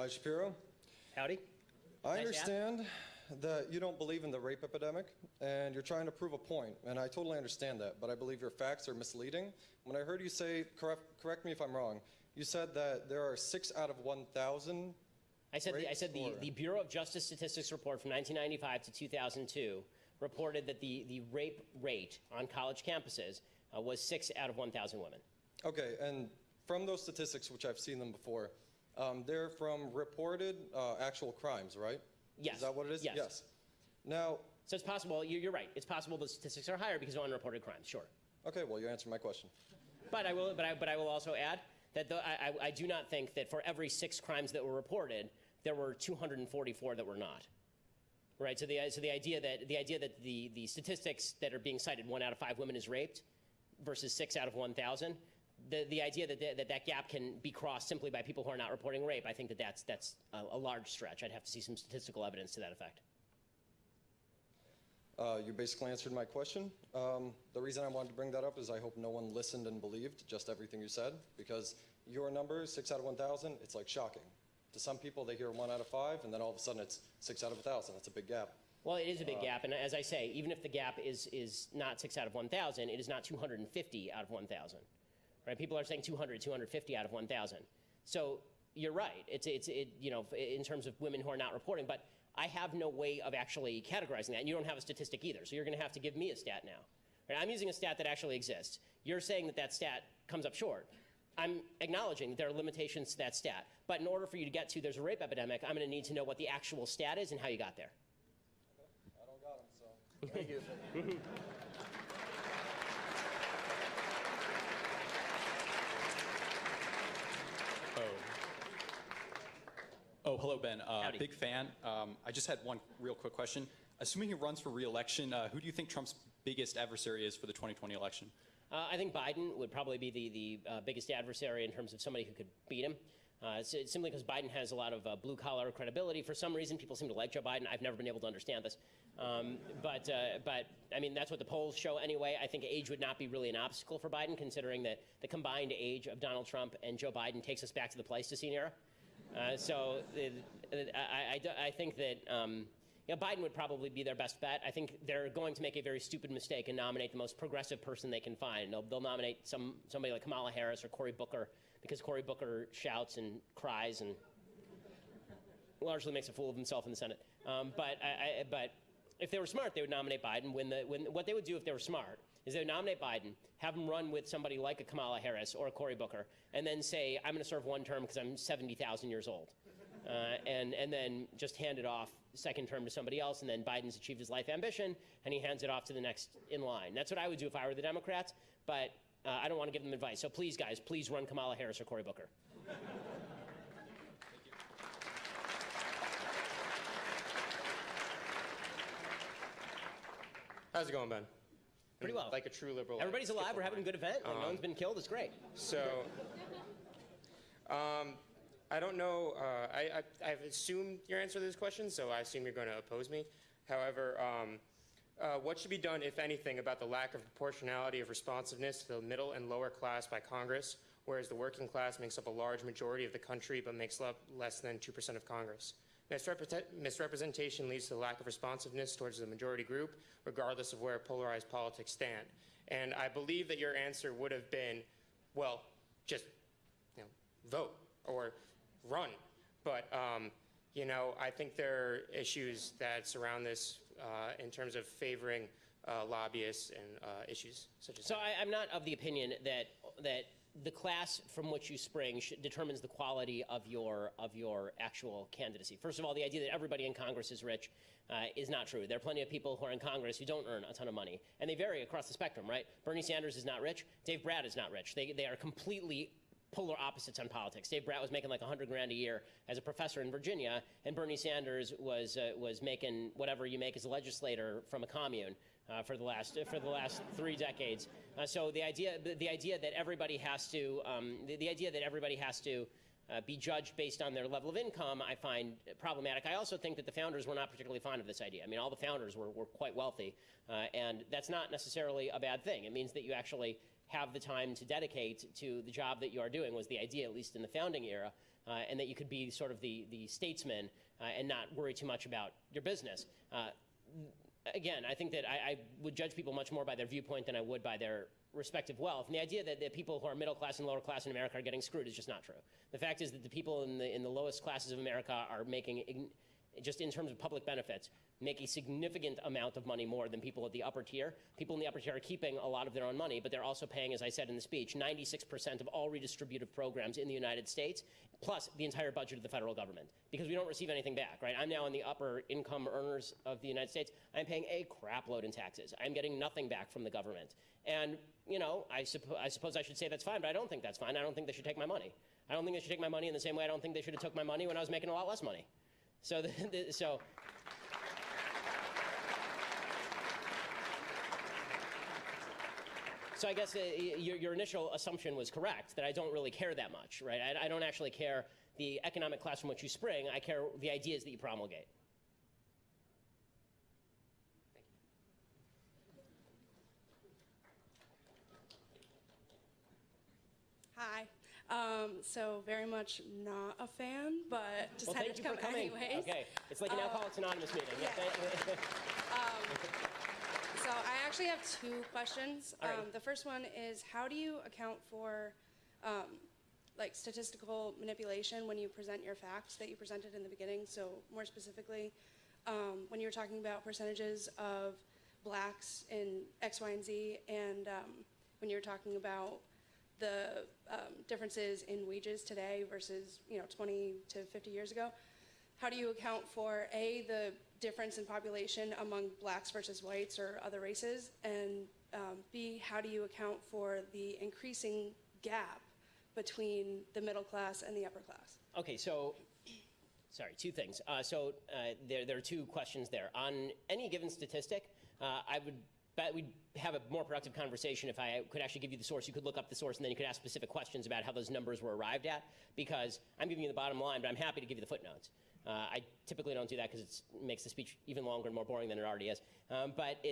Hi, Shapiro. Howdy. I understand that you don't believe in the rape epidemic, and you're trying to prove a point, and I totally understand that, but I believe your facts are misleading. When I heard you say, correct me if I'm wrong, you said that there are 6 out of 1,000 I said the Bureau of Justice Statistics report from 1995 to 2002 reported that the rape rate on college campuses was 6 out of 1,000 women. Okay, and from those statistics, which I've seen them before, they're from reported actual crimes, right? Yes. Is that what it is? Yes. Yes. Now, so it's possible, you're right, it's possible the statistics are higher because of unreported crimes, sure. Okay, well, you answered my question. But I will also add that I do not think that for every 6 crimes that were reported, there were 244 that were not. Right, so the idea that the statistics that are being cited, 1 out of 5 women is raped versus 6 out of 1,000, the idea that gap can be crossed simply by people who are not reporting rape, I think that's a large stretch. I'd have to see some statistical evidence to that effect. You basically answered my question. The reason I wanted to bring that up is I hope no one listened and believed just everything you said, because your number, 6 out of 1,000, it's like shocking. To some people, they hear 1 out of 5, and then all of a sudden it's 6 out of 1,000. That's a big gap. Well, it is a big gap, and as I say, even if the gap is not 6 out of 1,000, it is not 250 out of 1,000. Right? People are saying 200, 250 out of 1,000. So you're right. It's you know, in terms of women who are not reporting, but I have no way of actually categorizing that, and you don't have a statistic either. So you're going to have to give me a stat now. Right? I'm using a stat that actually exists. You're saying that stat comes up short. I'm acknowledging that there are limitations to that stat. But in order for you to get to there's a rape epidemic, I'm going to need to know what the actual stat is and how you got there. Okay. I don't got them, so thank you. Oh, hello, Ben. Big fan. I just had one real quick question. Assuming he runs for re-election, who do you think Trump's biggest adversary is for the 2020 election? I think Biden would probably be the biggest adversary in terms of somebody who could beat him. It's simply because Biden has a lot of blue-collar credibility. For some reason, people seem to like Joe Biden. I've never been able to understand this. But I mean, that's what the polls show anyway. I think age would not be really an obstacle for Biden, considering that the combined age of Donald Trump and Joe Biden takes us back to the Pleistocene era. I think that Biden would probably be their best bet. I think they're going to make a very stupid mistake and nominate the most progressive person they can find. They'll nominate somebody like Kamala Harris or Cory Booker, because Cory Booker shouts and cries and largely makes a fool of himself in the Senate. But if they were smart, they would nominate Biden. What they would do if they were smart is they would nominate Biden, have him run with somebody like a Kamala Harris or a Cory Booker, and then say, I'm going to serve 1 term because I'm 70,000 years old. And then just hand it off 2nd term to somebody else, and then Biden's achieved his life ambition, and he hands it off to the next in line. That's what I would do if I were the Democrats, but I don't want to give them advice. So please, guys, please run Kamala Harris or Cory Booker. How's it going, Ben? Pretty well. Like a true liberal. Everybody's alive. We're having a good event. Like, no one's been killed. It's great. So, I don't know. I've assumed your answer to this question, so I assume you're going to oppose me. However, what should be done, if anything, about the lack of proportionality of responsiveness to the middle and lower class by Congress, whereas the working class makes up a large majority of the country but makes up less than 2% of Congress? Misrepresentation leads to the lack of responsiveness towards the majority group, regardless of where polarized politics stand. And I believe that your answer would have been, well, just vote or run. But I think there are issues that surround this in terms of favoring lobbyists and issues such as. So I'm not of the opinion that the class from which you spring determines the quality of your actual candidacy. First of all, the idea that everybody in Congress is rich is not true. There are plenty of people who are in Congress who don't earn a ton of money, and they vary across the spectrum, right? Bernie Sanders is not rich. Dave Bratt is not rich. They are completely polar opposites on politics. Dave Bratt was making like $100 grand a year as a professor in Virginia, and Bernie Sanders was making whatever you make as a legislator from a commune for the last 3 decades. So the idea that everybody has to be judged based on their level of income, I find problematic. I also think that the founders were not particularly fond of this idea. I mean, all the founders were quite wealthy, and that's not necessarily a bad thing. It means that you actually have the time to dedicate to the job that you are doing, was the idea, at least in the founding era. and that you could be sort of the statesman and not worry too much about your business. Again, I think that I would judge people much more by their viewpoint than I would by their respective wealth. And the idea that the people who are middle class and lower class in America are getting screwed is just not true. The fact is that the people in the lowest classes of America are making, just in terms of public benefits, make a significant amount of money more than people at the upper tier. People in the upper tier are keeping a lot of their own money, but they're also paying, as I said in the speech, 96% of all redistributive programs in the United States, plus the entire budget of the federal government, because we don't receive anything back, right? I'm now in the upper income earners of the United States. I'm paying a crap load in taxes. I'm getting nothing back from the government. And, you know, I suppose I should say that's fine, but I don't think that's fine. I don't think they should take my money. I don't think they should take my money in the same way I don't think they should have took my money when I was making a lot less money. So I guess your initial assumption was correct, that I don't really care that much, right? I don't actually care the economic class from which you spring. I care the ideas that you promulgate. Hi. So very much not a fan, but just Well, had thank to you come for coming. anyways. Okay, it's like an Alcoholics Anonymous meeting. Yeah. So I actually have two questions. All right. The first one is, how do you account for like statistical manipulation when you present your facts that you presented in the beginning? So more specifically, when you were talking about percentages of blacks in X, Y, and Z, and when you were talking about the differences in wages today versus 20 to 50 years ago, how do you account for A, the difference in population among blacks versus whites or other races, and B, how do you account for the increasing gap between the middle class and the upper class? Okay, so, sorry, two things. There are two questions there. On any given statistic, I would bet we'd have a more productive conversation if I could actually give you the source. You could look up the source, and then you could ask specific questions about how those numbers were arrived at, because I'm giving you the bottom line, but I'm happy to give you the footnotes. I typically don't do that because it makes the speech even longer and more boring than it already is. But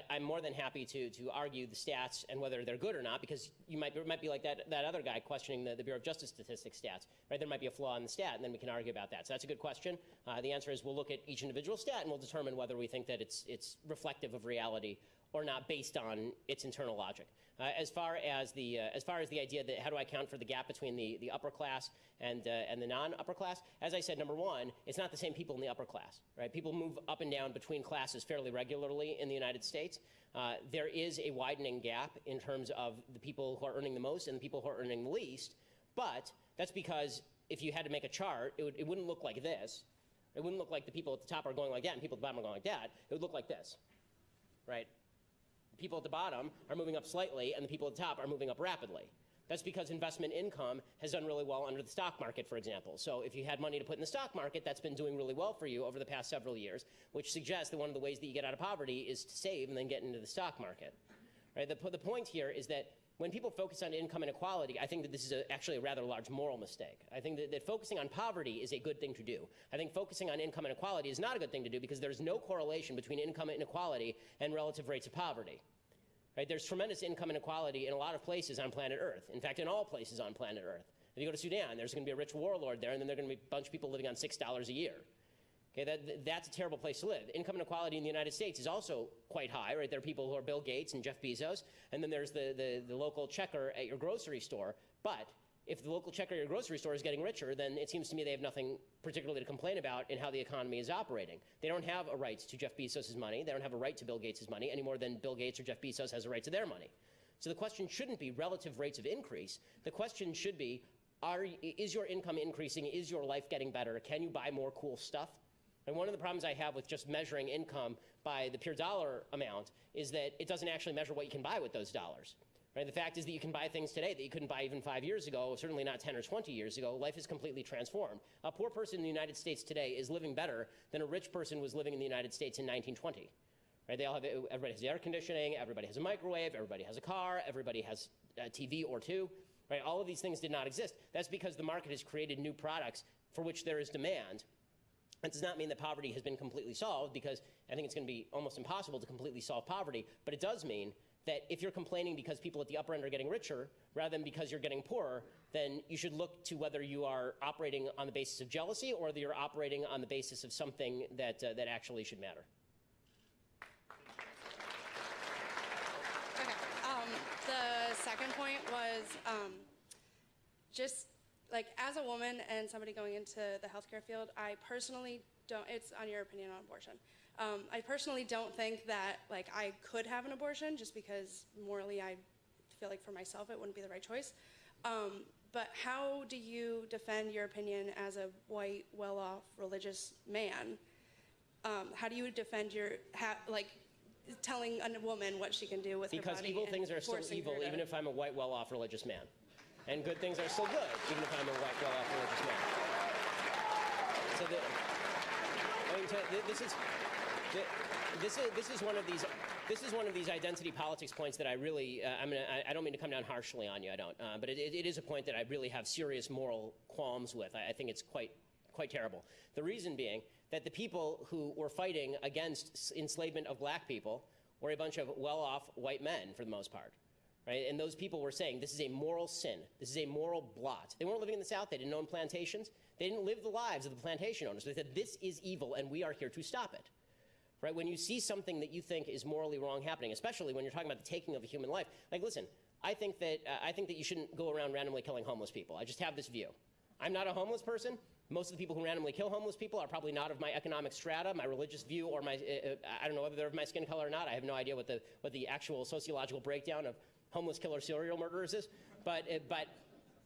I'm more than happy to argue the stats and whether they're good or not, because it might be like that other guy questioning the Bureau of Justice Statistics stats, right? There might be a flaw in the stat, and then we can argue about that. So that's a good question. The answer is we'll look at each individual stat, and we'll determine whether we think that it's reflective of reality or not based on its internal logic. As far as the idea that how do I account for the gap between the upper class and the non-upper class, as I said, number one, it's not the same people in the upper class, right? People move up and down between classes fairly regularly in the United States. There is a widening gap in terms of the people who are earning the most and the people who are earning the least, but that's because if you had to make a chart, it wouldn't look like this. It wouldn't look like the people at the top are going like that and people at the bottom are going like that. It would look like this, right? The people at the bottom are moving up slightly, and the people at the top are moving up rapidly. That's because investment income has done really well under the stock market, for example. So if you had money to put in the stock market, that's been doing really well for you over the past several years, which suggests that one of the ways that you get out of poverty is to save and then get into the stock market. Right? The point here is that when people focus on income inequality, I think that this is actually a rather large moral mistake. I think that focusing on poverty is a good thing to do. I think focusing on income inequality is not a good thing to do because there's no correlation between income inequality and relative rates of poverty. Right? There's tremendous income inequality in a lot of places on planet Earth. In fact, in all places on planet Earth. If you go to Sudan, there's going to be a rich warlord there, and then there are going to be a bunch of people living on $6 a year. Okay, that's a terrible place to live. Income inequality in the United States is also quite high, right? There are people who are Bill Gates and Jeff Bezos, and then there's the local checker at your grocery store. But if the local checker at your grocery store is getting richer, then it seems to me they have nothing particularly to complain about in how the economy is operating. They don't have a right to Jeff Bezos' money. They don't have a right to Bill Gates' money any more than Bill Gates or Jeff Bezos has a right to their money. So the question shouldn't be relative rates of increase. The question should be, is your income increasing? Is your life getting better? Can you buy more cool stuff? And one of the problems I have with just measuring income by the pure dollar amount is that it doesn't actually measure what you can buy with those dollars. Right? The fact is that you can buy things today that you couldn't buy even 5 years ago, certainly not 10 or 20 years ago. Life is completely transformed. A poor person in the United States today is living better than a rich person was living in the United States in 1920. Right? Everybody has air conditioning, everybody has a microwave, everybody has a car, everybody has a TV or two. Right? All of these things did not exist. That's because the market has created new products for which there is demand. That does not mean that poverty has been completely solved, because I think it's going to be almost impossible to completely solve poverty, but it does mean that if you're complaining because people at the upper end are getting richer rather than because you're getting poorer, then you should look to whether you are operating on the basis of jealousy or whether you're operating on the basis of something that, that actually should matter. Okay. The second point was just like as a woman and somebody going into the healthcare field, I personally don't, it's on your opinion on abortion. I personally don't think that like I could have an abortion just because morally I feel like for myself it wouldn't be the right choice. But how do you defend your opinion as a white, well-off, religious man? How do you defend your, like, telling a woman what she can do with her body? Because evil things are still evil, even if I'm a white, well-off, religious man. And good things are still good, even if I'm a white, well-off, religious man. So I mean, this is one of these. This is one of these identity politics points that I really, I don't mean to come down harshly on you, I don't, but it is a point that I really have serious moral qualms with. I think it's quite terrible. The reason being that the people who were fighting against enslavement of black people were a bunch of well-off white men for the most part, right? And those people were saying this is a moral sin, this is a moral blot. They weren't living in the South, they didn't own plantations, they didn't live the lives of the plantation owners. They said this is evil and we are here to stop it. Right? When you see something that you think is morally wrong happening, especially when you're talking about the taking of a human life, like listen, I think that you shouldn't go around randomly killing homeless people. I just have this view. I'm not a homeless person. Most of the people who randomly kill homeless people are probably not of my economic strata, my religious view, or my I don't know whether they're of my skin color or not. I have no idea what the actual sociological breakdown of homeless killer serial murderers is. But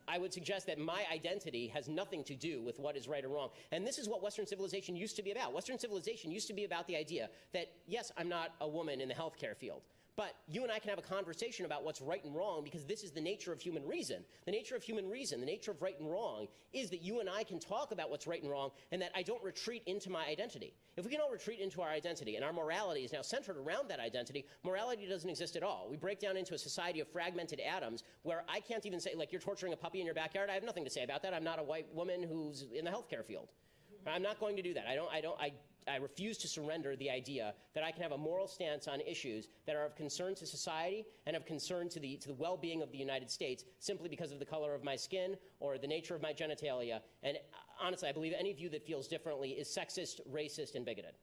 I would suggest that my identity has nothing to do with what is right or wrong. And this is what Western civilization used to be about. Western civilization used to be about the idea that, yes, I'm not a woman in the healthcare field, but you and I can have a conversation about what's right and wrong because this is the nature of human reason. The nature of human reason, the nature of right and wrong, is that you and I can talk about what's right and wrong and that I don't retreat into my identity. If we can all retreat into our identity and our morality is now centered around that identity, morality doesn't exist at all. We break down into a society of fragmented atoms where I can't even say, like, you're torturing a puppy in your backyard. I have nothing to say about that. I'm not a white woman who's in the healthcare field. I'm not going to do that. I refuse to surrender the idea that I can have a moral stance on issues that are of concern to society and of concern to the well-being of the United States simply because of the color of my skin or the nature of my genitalia. And honestly, I believe any view that feels differently is sexist, racist, and bigoted.